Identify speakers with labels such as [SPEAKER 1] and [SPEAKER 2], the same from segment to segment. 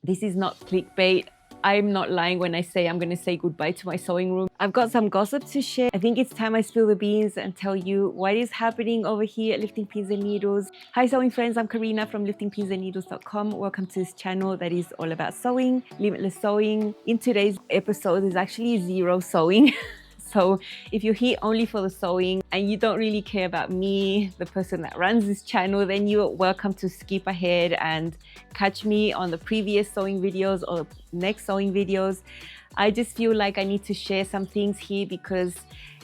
[SPEAKER 1] This is not clickbait. I'm not lying when I say I'm going to say goodbye to my sewing room. I've got some gossip to share. I think it's time I spill the beans and tell you what is happening over here at Lifting Pins and Needles. Hi sewing friends, I'm Karina from liftingpinsandneedles.com. Welcome to this channel that is all about sewing, limitless sewing. In today's episode, there's actually zero sewing. So if you're here only for the sewing and you don't really care about me, the person that runs this channel, then you're welcome to skip ahead and catch me on the previous sewing videos or next sewing videos. I just feel like I need to share some things here because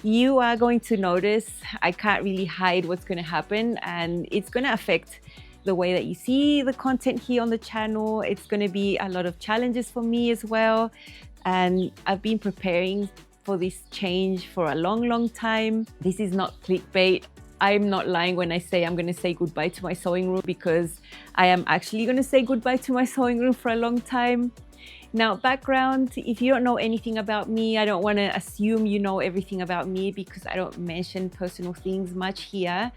[SPEAKER 1] you are going to notice I can't really hide what's going to happen, and it's going to affect the way that you see the content here on the channel. It's going to be a lot of challenges for me as well, and I've been preparing for this change for a long time. This is not clickbait. I'm not lying when I say I'm going to say goodbye to my sewing room, because I am actually going to say goodbye to my sewing room for a long time. Now, background, if you don't know anything about me, I don't want to assume you know everything about me because I don't mention personal things much here.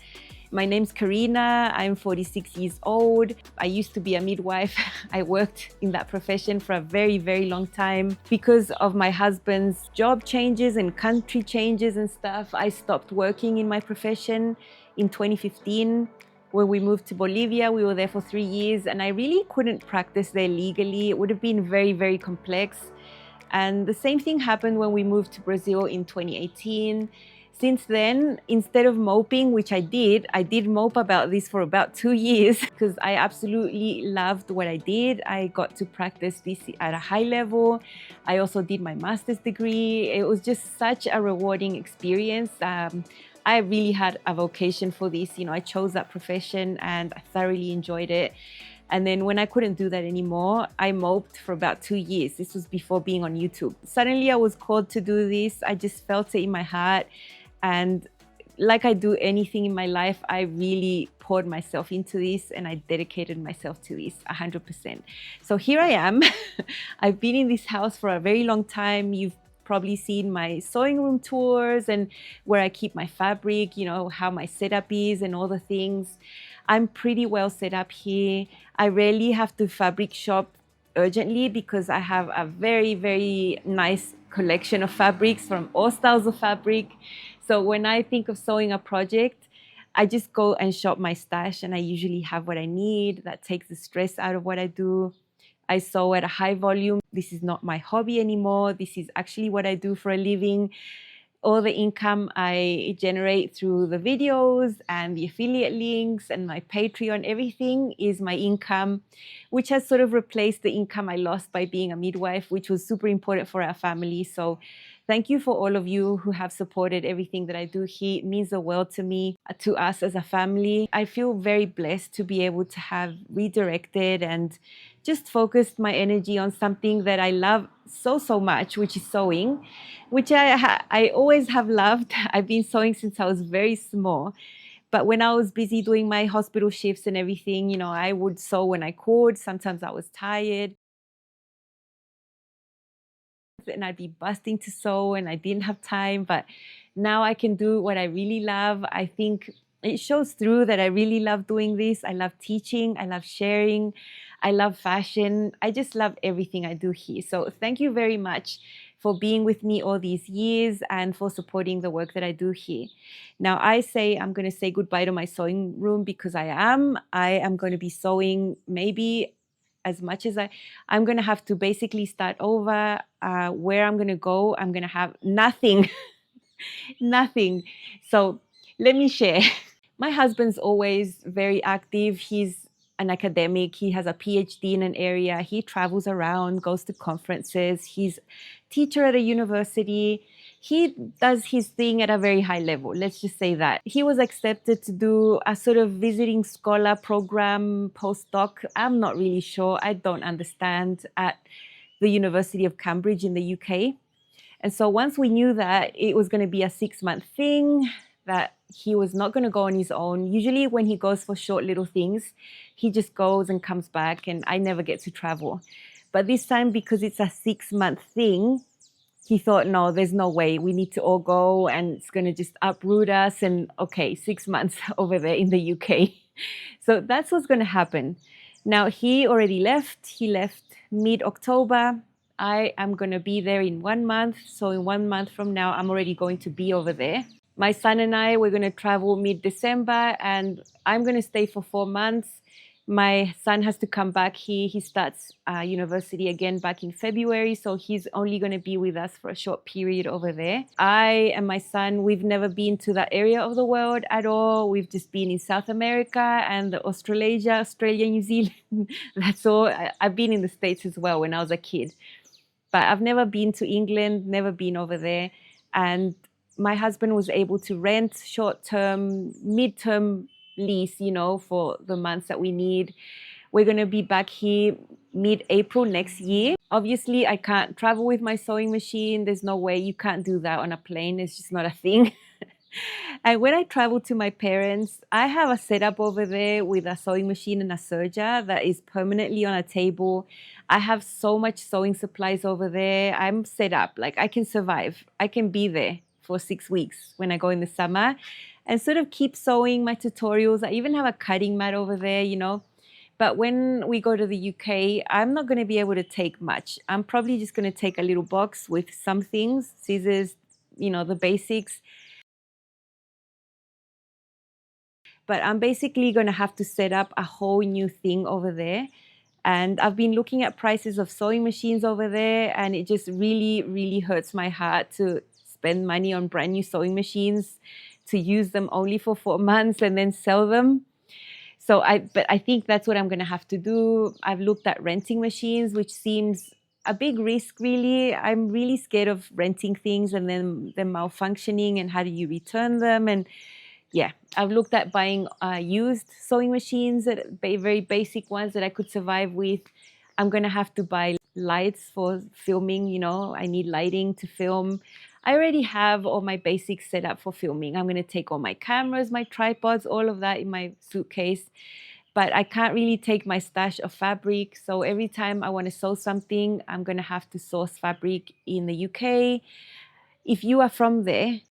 [SPEAKER 1] My name's Karina, I'm 46 years old. I used to be a midwife. I worked in that profession for a very long time. Because of my husband's job changes and country changes and stuff, I stopped working in my profession in 2015. When we moved to Bolivia, we were there for 3 years and I really couldn't practice there legally. It would have been very complex. And the same thing happened when we moved to Brazil in 2018. Since then, instead of moping, which I did mope about this for about 2 years because I absolutely loved what I did. I got to practice this at a high level. I also did my master's degree. It was just such a rewarding experience. I really had a vocation for this. You know, I chose that profession and I thoroughly enjoyed it. And then when I couldn't do that anymore, I moped for about 2 years. This was before being on YouTube. Suddenly I was called to do this. I just felt it in my heart. And like I do anything in my life, I really poured myself into this and I dedicated myself to this 100%. So here I am. I've been in this house for a very long time. You've probably seen my sewing room tours and where I keep my fabric, you know, how my setup is and all the things. I'm pretty well set up here. I rarely have to fabric shop urgently because I have a very nice collection of fabrics from all styles of fabric. So when I think of sewing a project, I just go and shop my stash and I usually have what I need. That takes the stress out of what I do. I sew at a high volume. This is not my hobby anymore. This is actually what I do for a living. All the income I generate through the videos and the affiliate links and my Patreon, everything is my income, which has sort of replaced the income I lost by being a midwife, which was super important for our family. So thank you for all of you who have supported everything that I do here. It means the world to me, to us as a family. I feel very blessed to be able to have redirected and just focused my energy on something that I love so much, which is sewing, which I always have loved. I've been sewing since I was very small. But when I was busy doing my hospital shifts and everything, you know, I would sew when I could. Sometimes I was tired and I'd be busting to sew and I didn't have time. But now I can do what I really love. I think it shows through that I really love doing this. I love teaching. I love sharing. I love fashion. I just love everything I do here. So thank you very much for being with me all these years and for supporting the work that I do here. Now I say I'm going to say goodbye to my sewing room because I am going to be sewing maybe as much as I'm going to have to basically start over. Where I'm going to go, I'm going to have nothing. Nothing. So let me share. My husband's always very active. He's an academic. He has a PhD in an area. He travels around, goes to conferences. He's a teacher at a university. He does his thing at a very high level. Let's just say that. He was accepted to do a sort of visiting scholar program, postdoc. I'm not really sure. I don't understand, at the University of Cambridge in the UK. And so once we knew that it was going to be a 6-month thing, that he was not going to go on his own. Usually when he goes for short little things, he just goes and comes back and I never get to travel. But this time, because it's a 6-month thing, he thought, no, there's no way. We need to all go and it's going to just uproot us. And okay, 6 months over there in the UK. So that's what's going to happen. Now he already left. He left mid-October. I am going to be there in 1 month. So in 1 month from now, I'm already going to be over there. My son and I, we're going to travel mid-December, and I'm going to stay for 4 months. My son has to come back. He starts university again back in February, so he's only going to be with us for a short period over there. I and my son, we've never been to that area of the world at all. We've just been in South America and Australasia, Australia, New Zealand. That's all. I've been in the States as well when I was a kid, but I've never been to England, never been over there. And my husband was able to rent short-term, mid-term lease, for the months that we need. We're going to be back here mid-April next year. Obviously, I can't travel with my sewing machine. There's no way. You can't do that on a plane. It's just not a thing. And when I travel to my parents, I have a setup over there with a sewing machine and a serger that is permanently on a table. I have so much sewing supplies over there. I'm set up. Like, I can survive. I can be there for 6 weeks when I go in the summer and sort of keep sewing my tutorials. I even have a cutting mat over there, But when we go to the UK, I'm not going to be able to take much. I'm probably just going to take a little box with some things, scissors, the basics. But I'm basically going to have to set up a whole new thing over there. And I've been looking at prices of sewing machines over there, and it just really, really hurts my heart to spend money on brand new sewing machines, to use them only for 4 months and then sell them. But I think that's what I'm going to have to do. I've looked at renting machines, which seems a big risk, really. I'm really scared of renting things and then them malfunctioning, and how do you return them? And yeah, I've looked at buying used sewing machines, very basic ones that I could survive with. I'm going to have to buy lights for filming, I need lighting to film. I already have all my basics set up for filming. I'm going to take all my cameras, my tripods, all of that in my suitcase. But I can't really take my stash of fabric. So every time I want to sew something, I'm going to have to source fabric in the UK. If you are from there,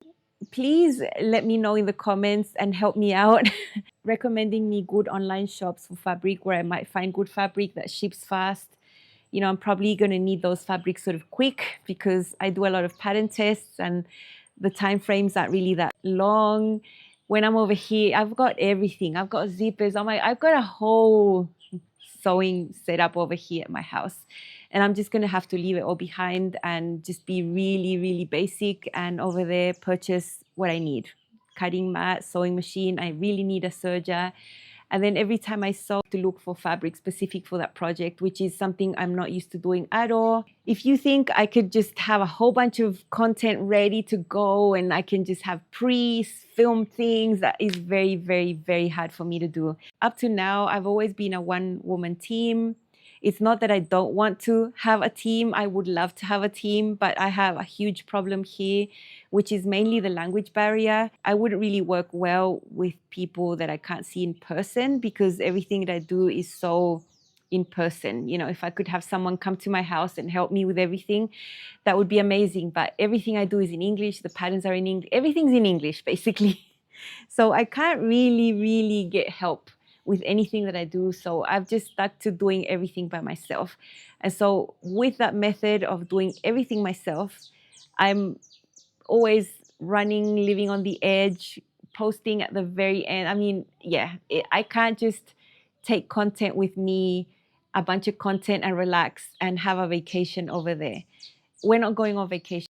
[SPEAKER 1] please let me know in the comments and help me out, recommending me good online shops for fabric where I might find good fabric that ships fast. I'm probably going to need those fabrics sort of quick because I do a lot of pattern tests and the time frames aren't really that long. When I'm over here, I've got everything. I've got zippers. I've got a whole sewing setup over here at my house. And I'm just going to have to leave it all behind and just be really, really basic, and over there purchase what I need. Cutting mat, sewing machine. I really need a serger. And then every time I sew, to look for fabric specific for that project, which is something I'm not used to doing at all. If you think I could just have a whole bunch of content ready to go and I can just have pre-filmed things, that is very, very, very hard for me to do. Up to now, I've always been a one-woman team. It's not that I don't want to have a team. I would love to have a team, but I have a huge problem here, which is mainly the language barrier. I wouldn't really work well with people that I can't see in person because everything that I do is so in person. If I could have someone come to my house and help me with everything, that would be amazing. But everything I do is in English. The patterns are in English. Everything's in English, basically. So I can't really get help with anything that I do. So I've just stuck to doing everything by myself. And so with that method of doing everything myself, I'm always running, living on the edge, posting at the very end. I mean, I can't just take content with me, a bunch of content, and relax and have a vacation over there. We're not going on vacation.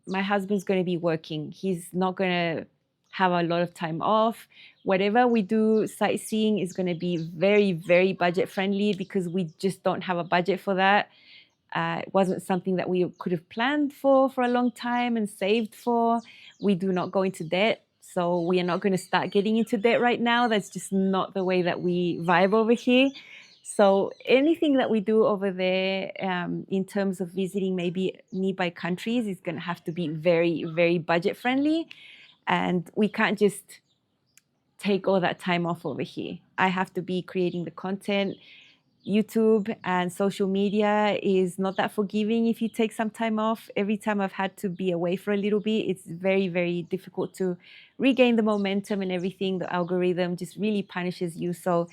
[SPEAKER 1] My husband's going to be working. He's not going to have a lot of time off. Whatever we do, sightseeing is going to be very, very budget friendly because we just don't have a budget for that. It wasn't something that we could have planned for a long time and saved for. We do not go into debt. So we are not going to start getting into debt right now. That's just not the way that we vibe over here. So anything that we do over there in terms of visiting maybe nearby countries is going to have to be very, very budget friendly. And we can't just take all that time off over here. I have to be creating the content. YouTube and social media is not that forgiving if you take some time off. Every time I've had to be away for a little bit, it's very, very difficult to regain the momentum and everything. The algorithm just really punishes you. So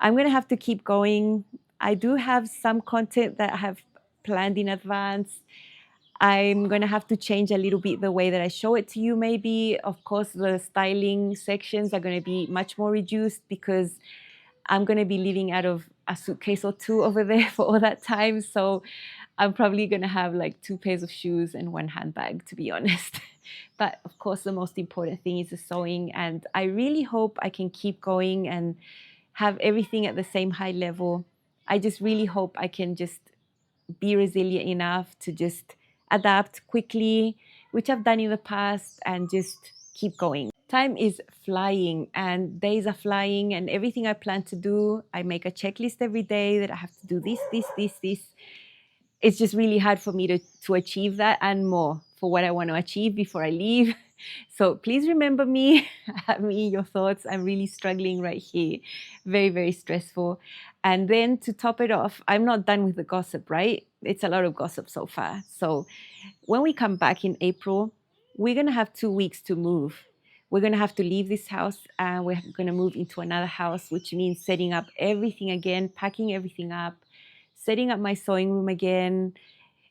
[SPEAKER 1] I'm going to have to keep going. I do have some content that I have planned in advance. I'm going to have to change a little bit the way that I show it to you maybe. Of course, the styling sections are going to be much more reduced because I'm going to be living out of a suitcase or two over there for all that time. So I'm probably going to have like 2 pairs of shoes and 1 handbag, to be honest. But of course, the most important thing is the sewing. And I really hope I can keep going and have everything at the same high level. I just really hope I can just be resilient enough to just adapt quickly, which I've done in the past, and just keep going. Time is flying and days are flying, and everything I plan to do, I make a checklist every day that I have to do this. It's just really hard for me to achieve that and more for what I want to achieve before I leave. So please remember me, have me in your thoughts. I'm really struggling right here. Very, very stressful. And then to top it off, I'm not done with the gossip, right? It's a lot of gossip so far. So when we come back in April, we're going to have 2 weeks to move. We're going to have to leave this house and we're going to move into another house, which means setting up everything again, packing everything up, setting up my sewing room again.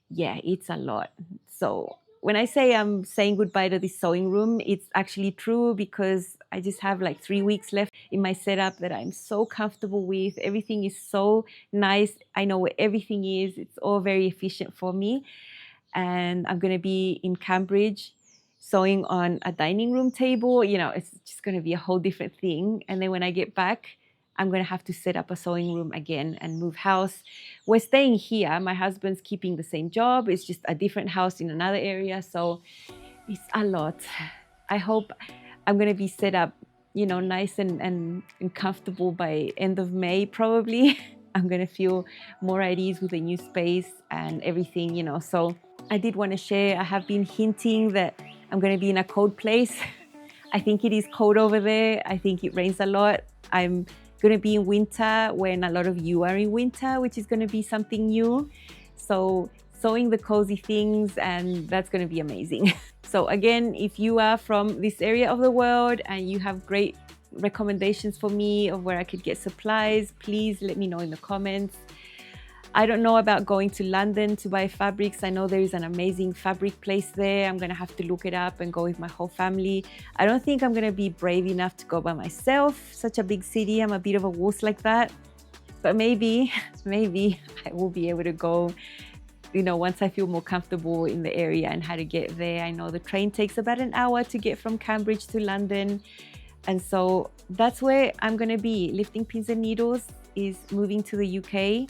[SPEAKER 1] Yeah, it's a lot. So when I say I'm saying goodbye to this sewing room, it's actually true because I just have like 3 weeks left in my setup that I'm so comfortable with. Everything is so nice. I know where everything is. It's all very efficient for me. And I'm going to be in Cambridge sewing on a dining room table. You know, it's just going to be a whole different thing. And then when I get back, I'm going to have to set up a sewing room again and move house. We're staying here. My husband's keeping the same job. It's just a different house in another area. So it's a lot. I hope I'm going to be set up, you know, nice and comfortable by end of May, probably. I'm going to feel more at ease with a new space and everything, you know. So I did want to share. I have been hinting that I'm going to be in a cold place. I think it is cold over there. I think it rains a lot. I'm going to be in winter when a lot of you are in winter, which is going to be something new. So sewing the cozy things, and that's going to be amazing. So again, if you are from this area of the world and you have great recommendations for me of where I could get supplies, please let me know in the comments. I don't know about going to London to buy fabrics. I know there is an amazing fabric place there. I'm going to have to look it up and go with my whole family. I don't think I'm going to be brave enough to go by myself. Such a big city. I'm a bit of a wuss like that. But maybe I will be able to go, you know, once I feel more comfortable in the area and how to get there. I know the train takes about an hour to get from Cambridge to London. And so that's where I'm going to be. Lifting Pins and Needles is moving to the UK.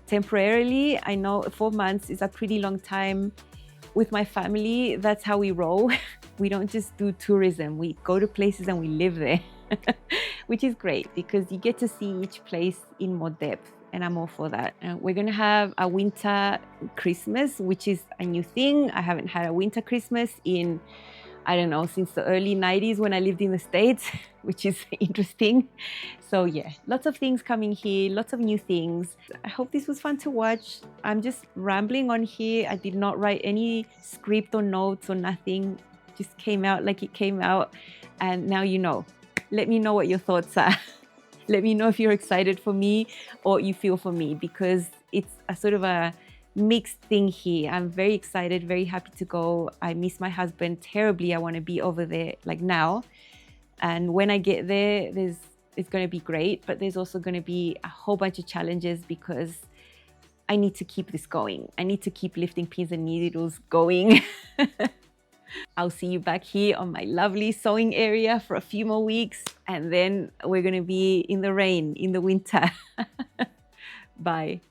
[SPEAKER 1] Temporarily. I know 4 months is a pretty long time with my family. That's how we roll. We don't just do tourism. We go to places and we live there, which is great because you get to see each place in more depth. And I'm all for that. We're going to have a winter Christmas, which is a new thing. I haven't had a winter Christmas in, I don't know, since the early 90s when I lived in the States, which is interesting. So yeah, lots of things coming here, lots of new things. I hope this was fun to watch. I'm just rambling on here. I did not write any script or notes or nothing. Just came out like it came out. And now you know. Let me know what your thoughts are. Let me know if you're excited for me or you feel for me, because it's a sort of a mixed thing here. I'm very excited, very happy to go. I miss my husband terribly. I want to be over there like now. And when I get there, it's going to be great, but there's also going to be a whole bunch of challenges because I need to keep this going. I need to keep Lifting Pins and Needles going. I'll see you back here on my lovely sewing area for a few more weeks, and then we're going to be in the rain in the winter. Bye.